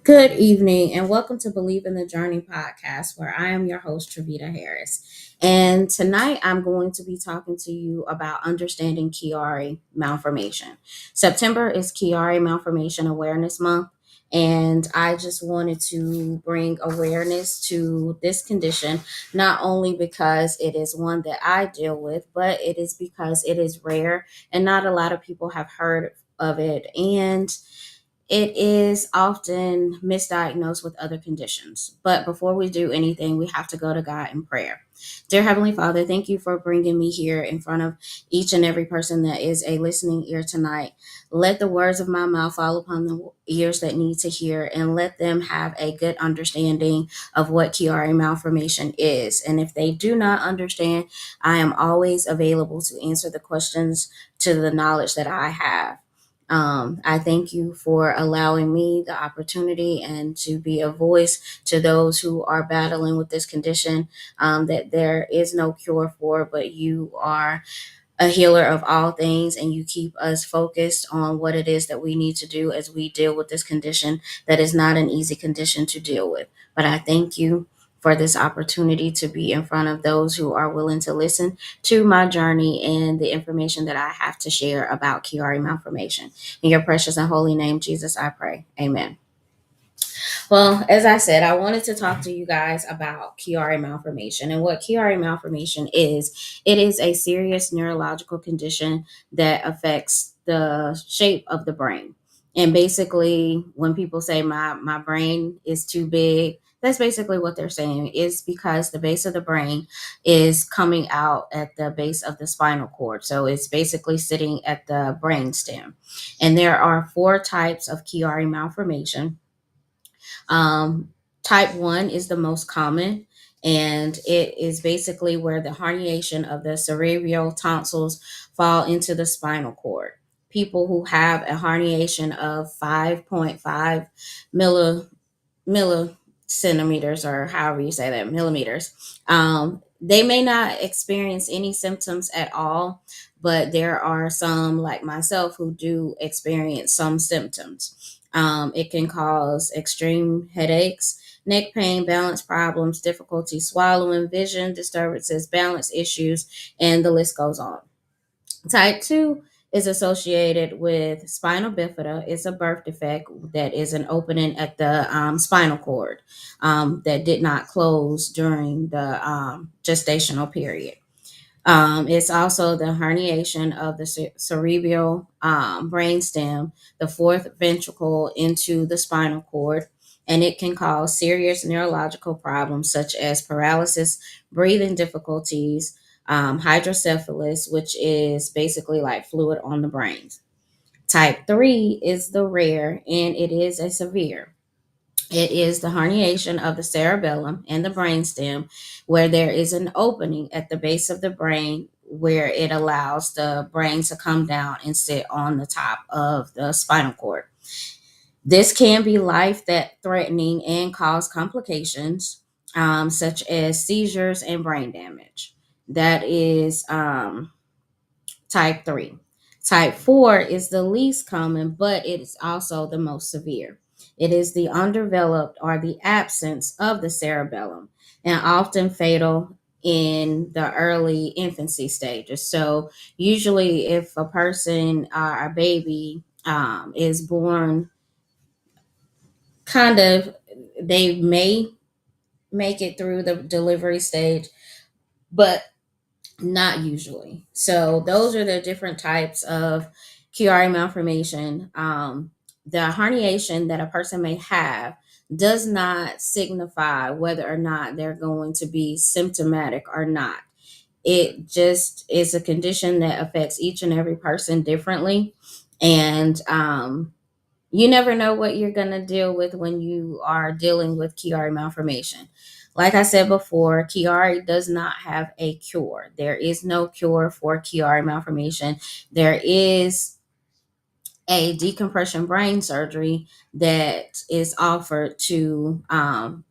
Good evening, and welcome to Believe in the Journey podcast, where I am your host, Triveda Harris. And tonight I'm going to be talking to you about understanding Chiari malformation. September is Chiari Malformation Awareness Month, and I just wanted to bring awareness to this condition, not only because it is one that I deal with, but it is because it is rare and not a lot of people have heard of it. And it is often misdiagnosed with other conditions. But before we do anything, we have to go to God in prayer. Dear Heavenly Father, thank you for bringing me here in front of each and every person that is a listening ear tonight. Let the words of my mouth fall upon the ears that need to hear, and let them have a good understanding of what Chiari malformation is. And if they do not understand, I am always available to answer the questions to the knowledge that I have. I thank you for allowing me the opportunity and to be a voice to those who are battling with this condition that there is no cure for, but you are a healer of all things, and you keep us focused on what it is that we need to do as we deal with this condition that is not an easy condition to deal with. But I thank you for this opportunity to be in front of those who are willing to listen to my journey and the information that I have to share about Chiari malformation. In your precious and holy name, Jesus, I pray. Amen. Well, as I said, I wanted to talk to you guys about Chiari malformation. And what Chiari malformation is, it is a serious neurological condition that affects the shape of the brain. And basically, when people say my brain is too big, that's basically what they're saying, is because the base of the brain is coming out at the base of the spinal cord. So it's basically sitting at the brain stem. And there are four types of Chiari malformation. um, Type 1 is the most common, and it is basically where the herniation of the cerebral tonsils fall into the spinal cord. People who have a herniation of 5.5 milli, millicentimeters, or however you say that, millimeters, they may not experience any symptoms at all, but there are some, like myself, who do experience some symptoms. It can cause extreme headaches, neck pain, balance problems, difficulty swallowing, vision disturbances, balance issues, and the list goes on. Type 2 is associated with spinal bifida. It's a birth defect that is an opening at the spinal cord that did not close during the gestational period. It's also the herniation of the cerebral brainstem, the fourth ventricle into the spinal cord, and it can cause serious neurological problems such as paralysis, breathing difficulties, hydrocephalus, which is basically like fluid on the brain. Type 3 is the rare, and it is a severe. It is the herniation of the cerebellum and the brainstem, where there is an opening at the base of the brain where it allows the brain to come down and sit on the top of the spinal cord. This can be life that threatening and cause complications such as seizures and brain damage. That is type 3. Type 4 is the least common, but it is also the most severe. It is the undeveloped or the absence of the cerebellum, and often fatal in the early infancy stages. So, usually, if a person, a baby, is born kind of, they may make it through the delivery stage, but not usually. So those are the different types of Chiari malformation. The herniation that a person may have does not signify whether or not they're going to be symptomatic or not. It just is a condition that affects each and every person differently. And you never know what you're going to deal with when you are dealing with Chiari malformation. Like I said before, Chiari does not have a cure. There is no cure for Chiari malformation. There is a decompression brain surgery that is offered to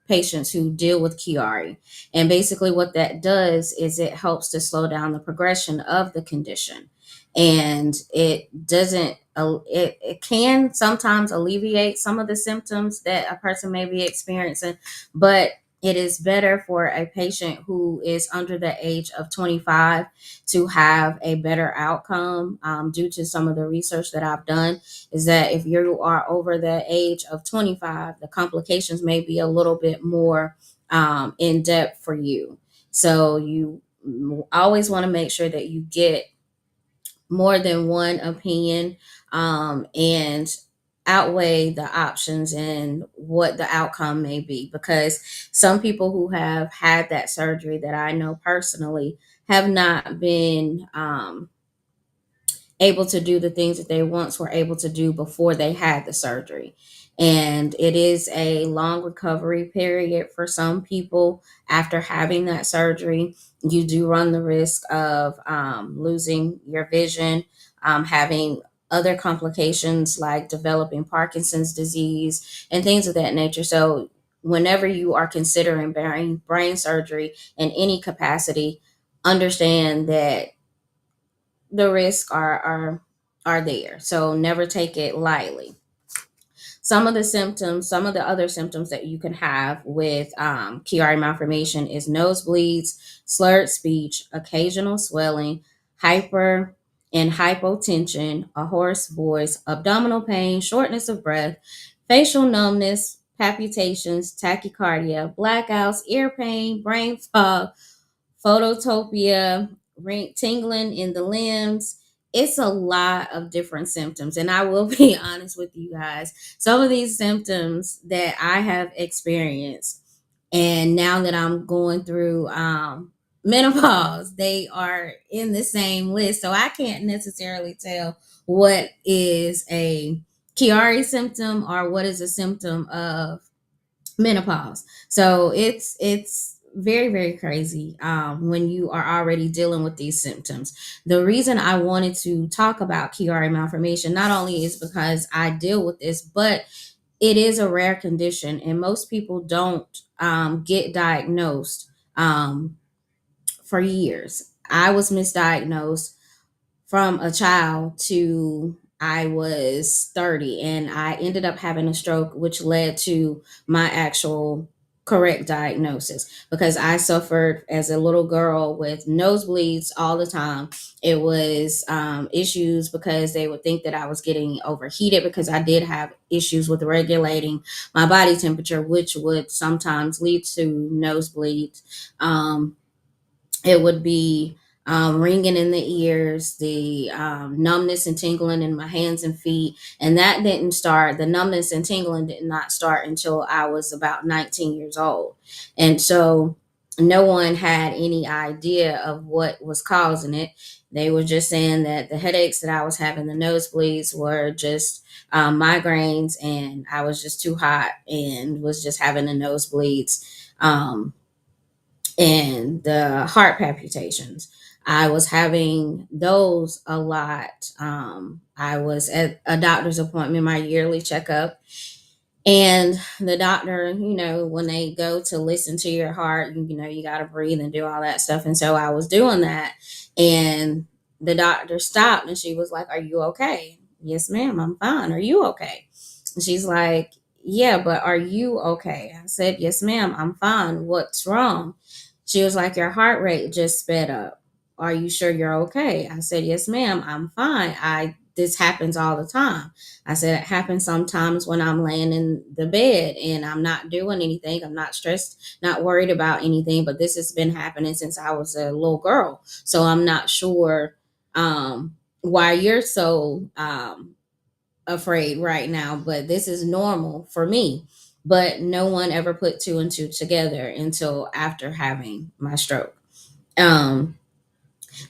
patients who deal with Chiari. And basically, what that does is it helps to slow down the progression of the condition. And it doesn't it can sometimes alleviate some of the symptoms that a person may be experiencing, but it is better for a patient who is under the age of 25 to have a better outcome, due to some of the research that I've done, is that if you are over the age of 25, the complications may be a little bit more in depth for you. So you always want to make sure that you get more than one opinion, and outweigh the options and what the outcome may be, because some people who have had that surgery that I know personally have not been able to do the things that they once were able to do before they had the surgery. And it is a long recovery period for some people after having that surgery. You do run the risk of losing your vision, having other complications like developing Parkinson's disease and things of that nature. So, whenever you are considering brain surgery in any capacity, understand that the risks are there. So never take it lightly. Some of the other symptoms that you can have with Chiari malformation is nosebleeds, slurred speech, occasional swelling, hyper and hypotension, a hoarse voice, abdominal pain, shortness of breath, facial numbness, palpitations, tachycardia, blackouts, ear pain, brain fog, phototopia, tingling in the limbs. It's a lot of different symptoms. And I will be honest with you guys. Some of these symptoms that I have experienced, and now that I'm going through menopause, they are in the same list. So I can't necessarily tell what is a Chiari symptom or what is a symptom of menopause. So it's very, very crazy when you are already dealing with these symptoms. The reason I wanted to talk about Chiari malformation not only is because I deal with this, but it is a rare condition, and most people don't get diagnosed for years. I was misdiagnosed from a child to I was 30, and I ended up having a stroke, which led to my actual correct diagnosis, because I suffered as a little girl with nosebleeds all the time. It was issues because they would think that I was getting overheated, because I did have issues with regulating my body temperature, which would sometimes lead to nosebleeds. It would be ringing in the ears, the numbness and tingling in my hands and feet. And that didn't start, the numbness and tingling did not start until I was about 19 years old. And so no one had any idea of what was causing it. They were just saying that the headaches that I was having, the nosebleeds, were just migraines, and I was just too hot and was just having the nosebleeds. And the heart palpitations, I was having those a lot. I was at a doctor's appointment, my yearly checkup, and the doctor, when they go to listen to your heart, you got to breathe and do all that stuff. And so I was doing that, and the doctor stopped and she was like, "Are you okay?" "Yes, ma'am, I'm fine. Are you okay?" And she's like, "Yeah, but are you okay?" I said, "Yes, ma'am, I'm fine. What's wrong?" She was like, "Your heart rate just sped up. Are you sure you're okay?" I said, "Yes, ma'am, I'm fine. This happens all the time." I said, "It happens sometimes when I'm laying in the bed and I'm not doing anything. I'm not stressed, not worried about anything. But this has been happening since I was a little girl. So I'm not sure why you're so afraid right now. But this is normal for me." But no one ever put two and two together until after having my stroke. Um,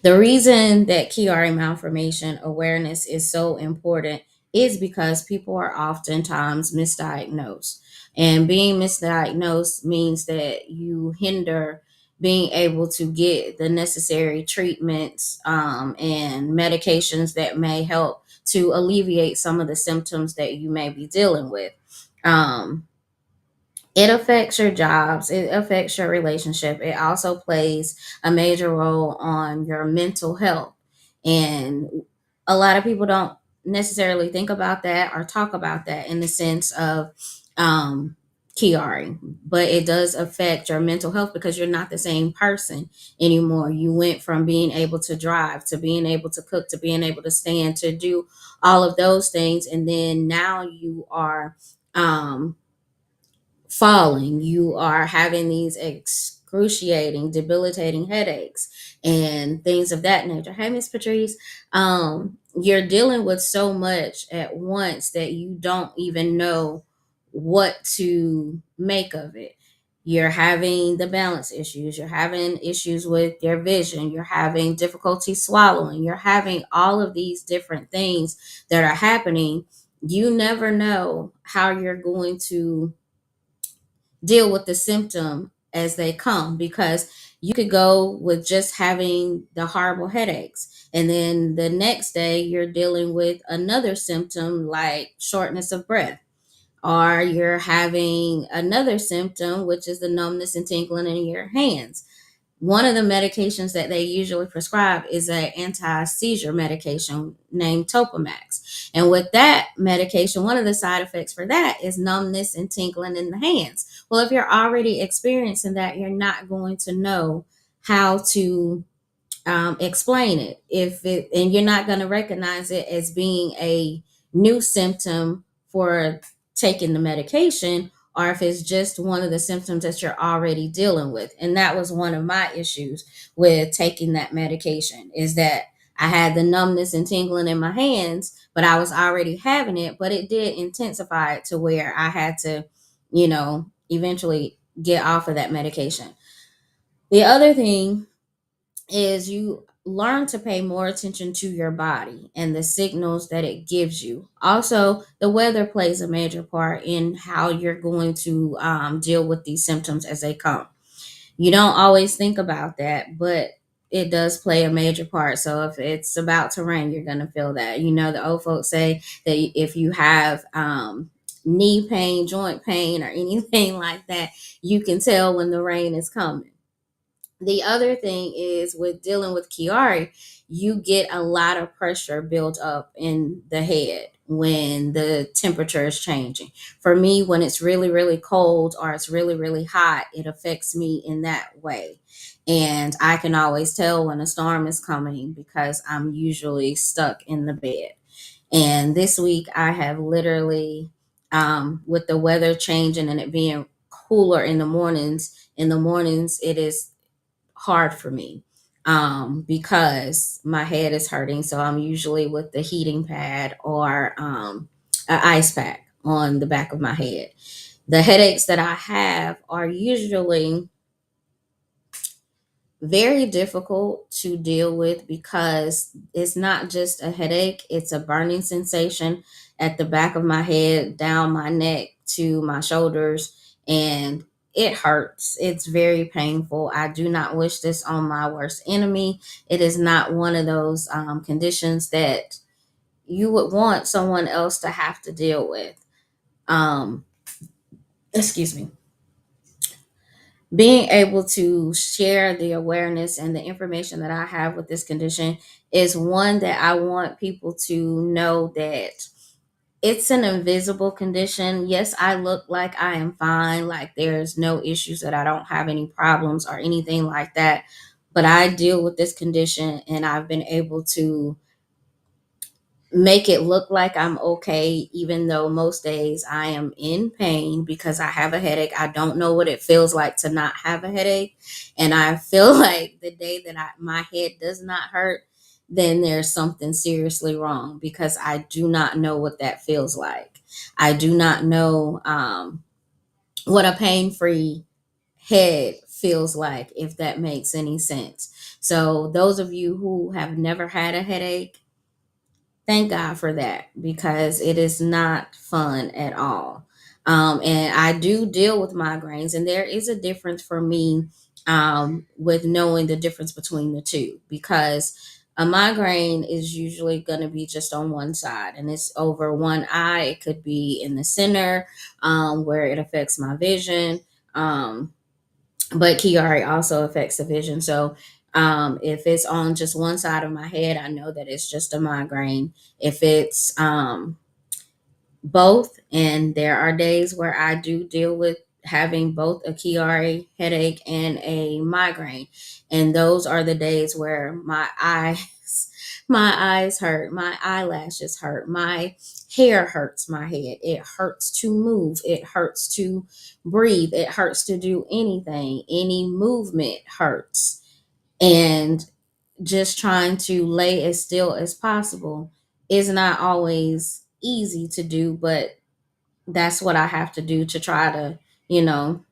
the reason that Chiari malformation awareness is so important is because people are oftentimes misdiagnosed. And being misdiagnosed means that you hinder being able to get the necessary treatments and medications that may help to alleviate some of the symptoms that you may be dealing with. Um, it affects your jobs, it affects your relationship. It also plays a major role on your mental health. And a lot of people don't necessarily think about that or talk about that in the sense of um, Kiari, but it does affect your mental health because you're not the same person anymore. You went from being able to drive to being able to cook to being able to stand to do all of those things, and then now you are um, falling. You are having these excruciating, debilitating headaches and things of that nature. Hey, Miss Patrice, you're dealing with so much at once that you don't even know what to make of it. You're having the balance issues, you're having issues with your vision, you're having difficulty swallowing, you're having all of these different things that are happening. You never know how you're going to deal with the symptom as they come, because you could go with just having the horrible headaches and then the next day you're dealing with another symptom like shortness of breath, or you're having another symptom which is the numbness and tingling in your hands. One of the medications that they usually prescribe is an anti-seizure medication named Topamax. And with that medication, one of the side effects for that is numbness and tingling in the hands. Well, if you're already experiencing that, you're not going to know how to explain it if it, and you're not going to recognize it as being a new symptom for taking the medication, or if it's just one of the symptoms that you're already dealing with. And that was one of my issues with taking that medication, is that I had the numbness and tingling in my hands, but I was already having it, but it did intensify it to where I had to, eventually get off of that medication. The other thing is you learn to pay more attention to your body and the signals that it gives you. Also, the weather plays a major part in how you're going to deal with these symptoms as they come. You don't always think about that, but it does play a major part. So if it's about to rain, you're going to feel that. The old folks say that if you have knee pain, joint pain, or anything like that, you can tell when the rain is coming. The other thing is with dealing with Kiari, you get a lot of pressure built up in the head when the temperature is changing. For me, when it's really, really cold or it's really, really hot, it affects me in that way. And I can always tell when a storm is coming because I'm usually stuck in the bed. And this week, I have literally, with the weather changing and it being cooler in the mornings, it is hard for me because my head is hurting. So I'm usually with the heating pad or an ice pack on the back of my head. The headaches that I have are usually very difficult to deal with because it's not just a headache, it's a burning sensation at the back of my head, down my neck to my shoulders, and it hurts. It's very painful. I do not wish this on my worst enemy. It is not one of those conditions that you would want someone else to have to deal with. Um, excuse me. Being able to share the awareness and the information that I have with this condition is one that I want people to know that it's an invisible condition. Yes, I look like I am fine, like there's no issues, that I don't have any problems or anything like that. But I deal with this condition and I've been able to make it look like I'm okay, even though most days I am in pain because I have a headache. I don't know what it feels like to not have a headache. And I feel like the day that my head does not hurt, then there's something seriously wrong because I do not know what that feels like. I do not know what a pain free head feels like, if that makes any sense. So, those of you who have never had a headache, thank God for that because it is not fun at all. And I do deal with migraines, and there is a difference for me with knowing the difference between the two, because a migraine is usually going to be just on one side and it's over one eye. It could be in the center where it affects my vision. But Kiari also affects the vision. So If it's on just one side of my head, I know that it's just a migraine. If it's both, and there are days where I do deal with having both a Chiari headache and a migraine, and those are the days where my eyes my eyes hurt, my eyelashes hurt, my hair hurts, my head, it hurts to move, it hurts to breathe, it hurts to do anything, any movement hurts. And just trying to lay as still as possible is not always easy to do, but that's what I have to do to try to, you know,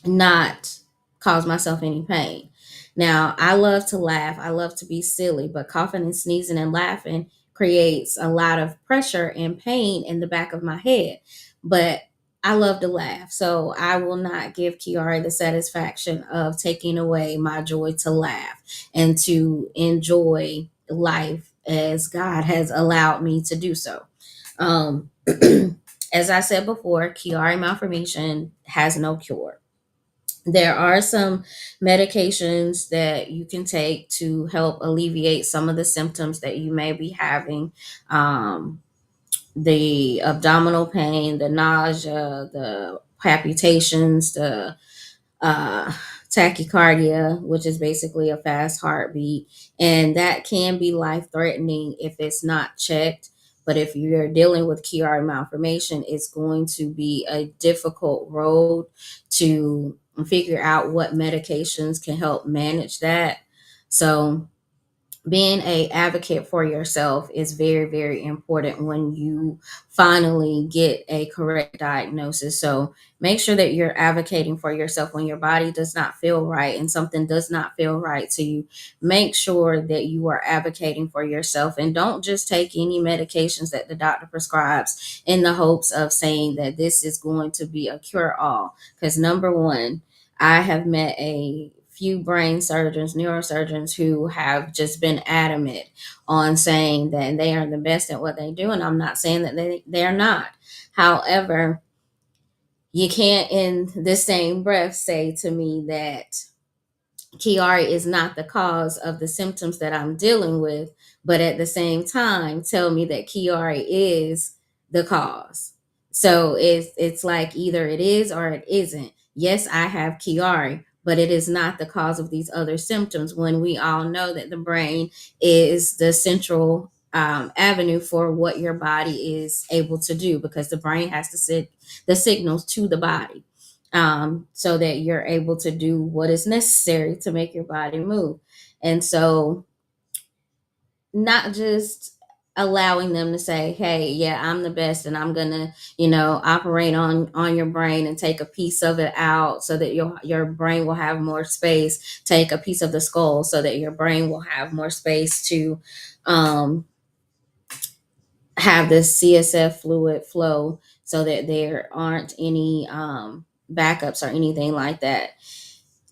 not cause myself any pain. Now, I love to laugh. I love to be silly, but coughing and sneezing and laughing creates a lot of pressure and pain in the back of my head. But I love to laugh. So I will not give Kiara the satisfaction of taking away my joy to laugh and to enjoy life as God has allowed me to do so. Um, as I said before, Chiari malformation has no cure. There are some medications that you can take to help alleviate some of the symptoms that you may be having. The abdominal pain, the nausea, the palpitations, the uh, tachycardia, which is basically a fast heartbeat. And that can be life threatening if it's not checked. But if you're dealing with Chiari malformation, it's going to be a difficult road to figure out what medications can help manage that. So being a advocate for yourself is very, very important when you finally get a correct diagnosis. So make sure that you're advocating for yourself when your body does not feel right and something does not feel right to you. Make sure that you are advocating for yourself, and don't just take any medications that the doctor prescribes in the hopes of saying that this is going to be a cure all. Because number one, I have met a few brain surgeons, neurosurgeons who have just been adamant on saying that they are the best at what they do. And I'm not saying that they're not. However, you can't in the same breath say to me that Chiari is not the cause of the symptoms that I'm dealing with, but at the same time tell me that Chiari is the cause. So it's like either it is or it isn't. Yes, I have Chiari, but it is not the cause of these other symptoms, when we all know that the brain is the central avenue for what your body is able to do, because the brain has to send the signals to the body, so that you're able to do what is necessary to make your body move. And so, not just allowing them to say, "Hey, yeah, I'm the best, and I'm gonna, operate on your brain and take a piece of it out, so that your brain will have more space. Take a piece of the skull, so that your brain will have more space to." Um, have this CSF fluid flow, so that there aren't any backups or anything like that.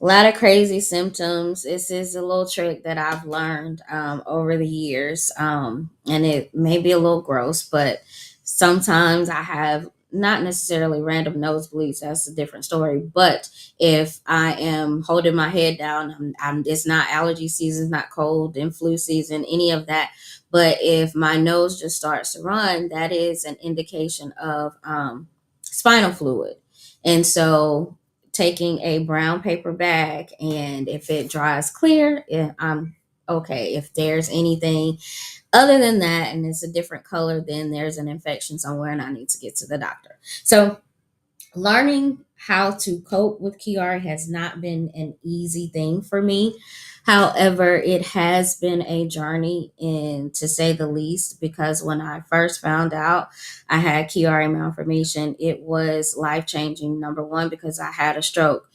A lot of crazy symptoms. This is a little trick that I've learned over the years, and it may be a little gross, but sometimes I have not necessarily random nosebleeds. That's a different story. But if I am holding my head down, it's not allergy season, not cold and flu season, any of that. But if my nose just starts to run, that is an indication of spinal fluid. And so taking a brown paper bag, and if it dries clear, I'm okay. If there's anything other than that and it's a different color, then there's an infection somewhere and I need to get to the doctor. So learning how to cope with Kiara has not been an easy thing for me. However, it has been a journey, in to say the least, because when I first found out I had Chiari malformation, it was life changing. Number one, because I had a stroke.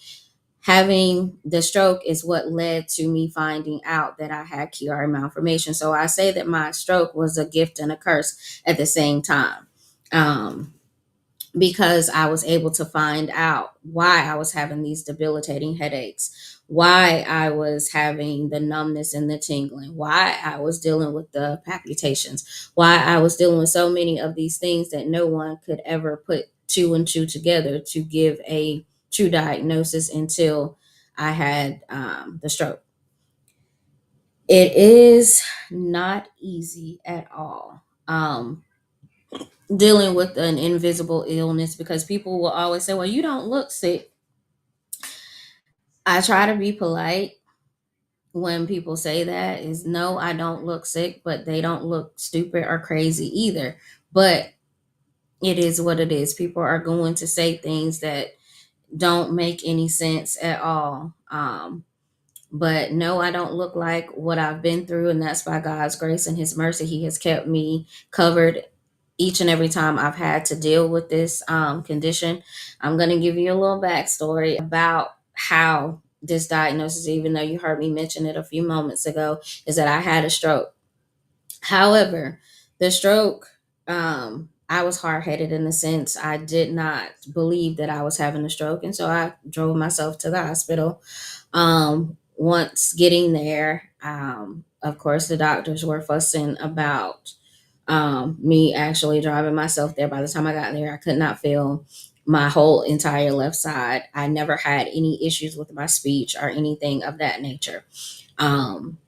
Having the stroke is what led to me finding out that I had Chiari malformation. So I say that my stroke was a gift and a curse at the same time. Um, because I was able to find out why I was having these debilitating headaches, why I was having the numbness and the tingling, why I was dealing with the palpitations, why I was dealing with so many of these things that no one could ever put two and two together to give a true diagnosis until I had the stroke. It is not easy at all. Dealing with an invisible illness, because people will always say, well, you don't look sick. I try to be polite when people say that, is no, I don't look sick, but they don't look stupid or crazy either. But it is what it is. People are going to say things that don't make any sense at all. But no, I don't look like what I've been through, and that's by God's grace and His mercy. He has kept me covered each and every time I've had to deal with this condition. I'm going to give you a little backstory about how this diagnosis, even though you heard me mention it a few moments ago, is that I had a stroke. However, the stroke, I was hard headed in the sense I did not believe that I was having a stroke. And so I drove myself to the hospital. Once getting there, of course, the doctors were fussing about me actually driving myself there. By the time I got there, I could not feel my whole entire left side. I never had any issues with my speech or anything of that nature. Um,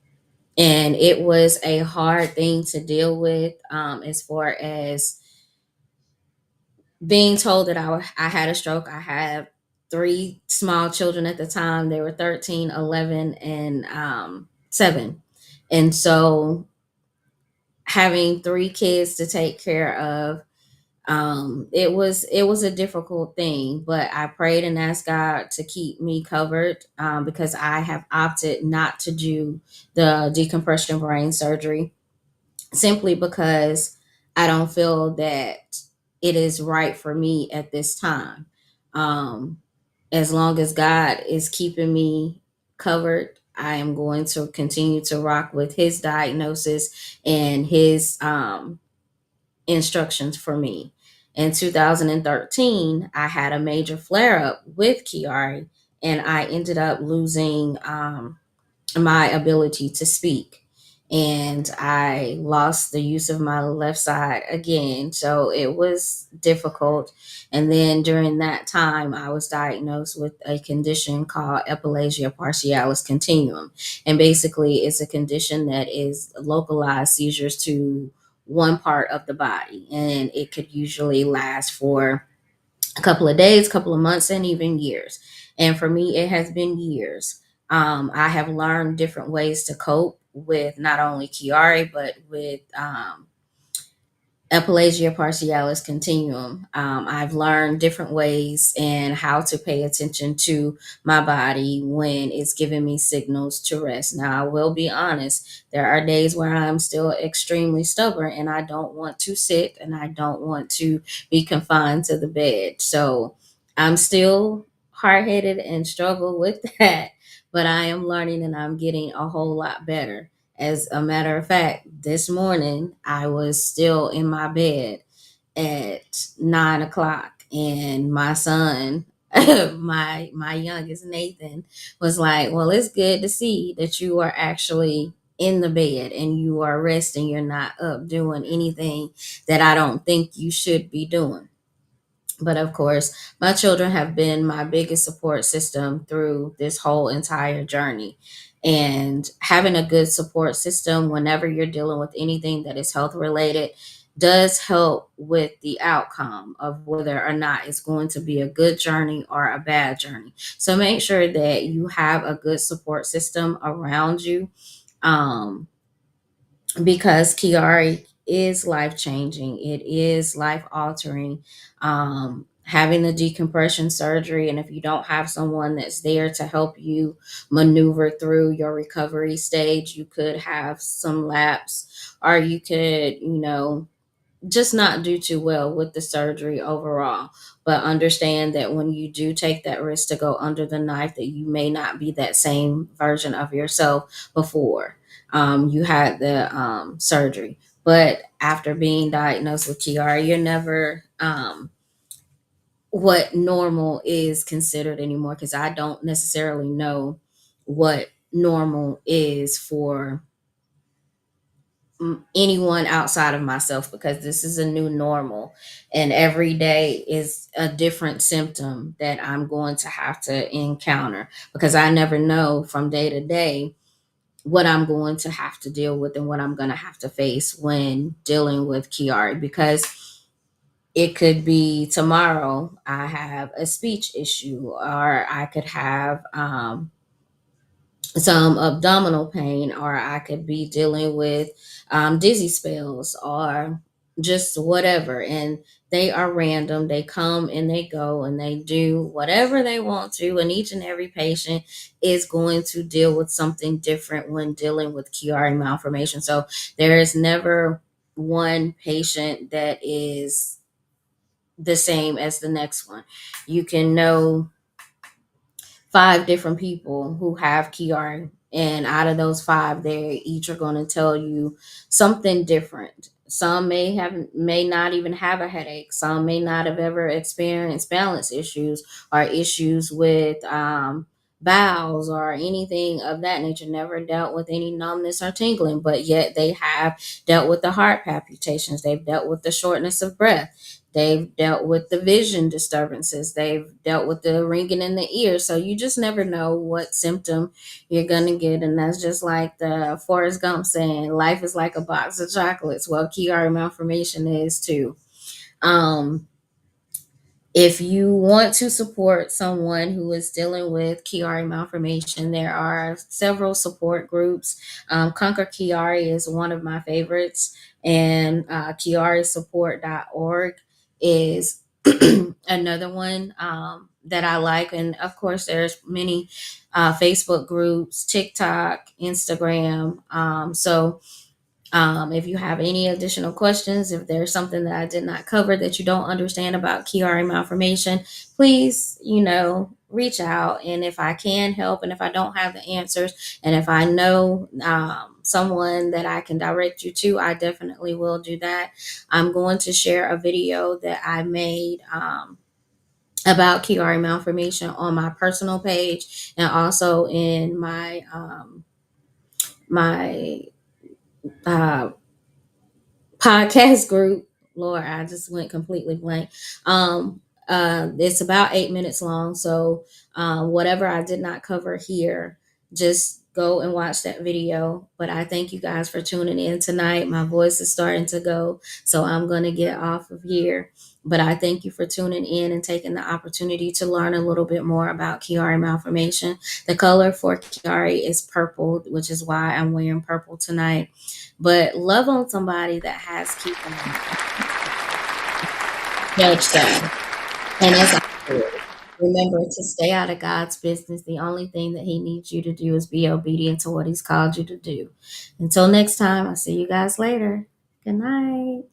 and it was a hard thing to deal with, as far as being told that I had a stroke. I had three small children at the time. They were 13, 11, and 7. And so having three kids to take care of, it was a difficult thing, but I prayed and asked God to keep me covered, because I have opted not to do the decompression brain surgery, simply because I don't feel that it is right for me at this time. Um, as long as God is keeping me covered, I am going to continue to rock with His diagnosis and His instructions for me. In 2013, I had a major flare up with Chiari, and I ended up losing my ability to speak. And I lost the use of my left side again. So it was difficult. And then during that time, I was diagnosed with a condition called epilepsia partialis continuum. And basically, it's a condition that is localized seizures to one part of the body. And it could usually last for a couple of days, couple of months, and even years. And for me, it has been years. I have learned different ways to cope with not only Chiari, but with epilepsia partialis continuum. I've learned different ways and how to pay attention to my body when it's giving me signals to rest. Now, I will be honest, there are days where I'm still extremely stubborn and I don't want to sit and I don't want to be confined to the bed. So I'm still hard headed and struggle with that, but I am learning and I'm getting a whole lot better. As a matter of fact, this morning I was still in my bed at 9 o'clock, and my son, my youngest Nathan, was like, "Well, it's good to see that you are actually in the bed and you are resting. You're not up doing anything that I don't think you should be doing." But of course, my children have been my biggest support system through this whole entire journey. And having a good support system whenever you're dealing with anything that is health related does help with the outcome of whether or not it's going to be a good journey or a bad journey. So make sure that you have a good support system around you. Um, because Kiari is life changing. It is life altering. Having the decompression surgery, and if you don't have someone that's there to help you maneuver through your recovery stage, you could have some lapse, or you could, just not do too well with the surgery overall. But understand that when you do take that risk to go under the knife, that you may not be that same version of yourself before you had the surgery. But after being diagnosed with Chiari, you're never what normal is considered anymore, because I don't necessarily know what normal is for anyone outside of myself, because this is a new normal and every day is a different symptom that I'm going to have to encounter, because I never know from day to day what I'm going to have to deal with and what I'm going to have to face when dealing with Kiari, because it could be tomorrow I have a speech issue, or I could have some abdominal pain, or I could be dealing with dizzy spells, or just whatever. And they are random. They come and they go and they do whatever they want to. And each and every patient is going to deal with something different when dealing with Chiari malformation. So there is never one patient that is the same as the next one. You can know 5 different people who have Kiara, and out of those 5, they each are going to tell you something different. Some may not even have a headache. Some may not have ever experienced balance issues or issues with bowels or anything of that nature. Never dealt with any numbness or tingling, but yet they have dealt with the heart palpitations. They've dealt with the shortness of breath. They've dealt with the vision disturbances. They've dealt with the ringing in the ear. So you just never know what symptom you're going to get. And that's just like the Forrest Gump saying, life is like a box of chocolates. Well, Chiari malformation is too. Um, if you want to support someone who is dealing with Chiari malformation, there are several support groups. Conquer Chiari is one of my favorites, and chiarisupport.org is another one that I like. And of course, there's many Facebook groups, TikTok, Instagram. If you have any additional questions, if there's something that I did not cover that you don't understand about Chiari malformation, please, reach out. And if I can help, and if I don't have the answers, and if I know someone that I can direct you to, I definitely will do that. I'm going to share a video that I made about Chiari malformation on my personal page, and also in my uh, podcast group. Lord, I just went completely blank. It's about 8 minutes long. So whatever I did not cover here, just go and watch that video. But I thank you guys for tuning in tonight. My voice is starting to go, so I'm going to get off of here. But I thank you for tuning in and taking the opportunity to learn a little bit more about Chiari malformation. The color for Chiari is purple, which is why I'm wearing purple tonight. But love on somebody that has keeping judge them. And as always, remember to stay out of God's business. The only thing that He needs you to do is be obedient to what He's called you to do. Until next time, I'll see you guys later. Good night.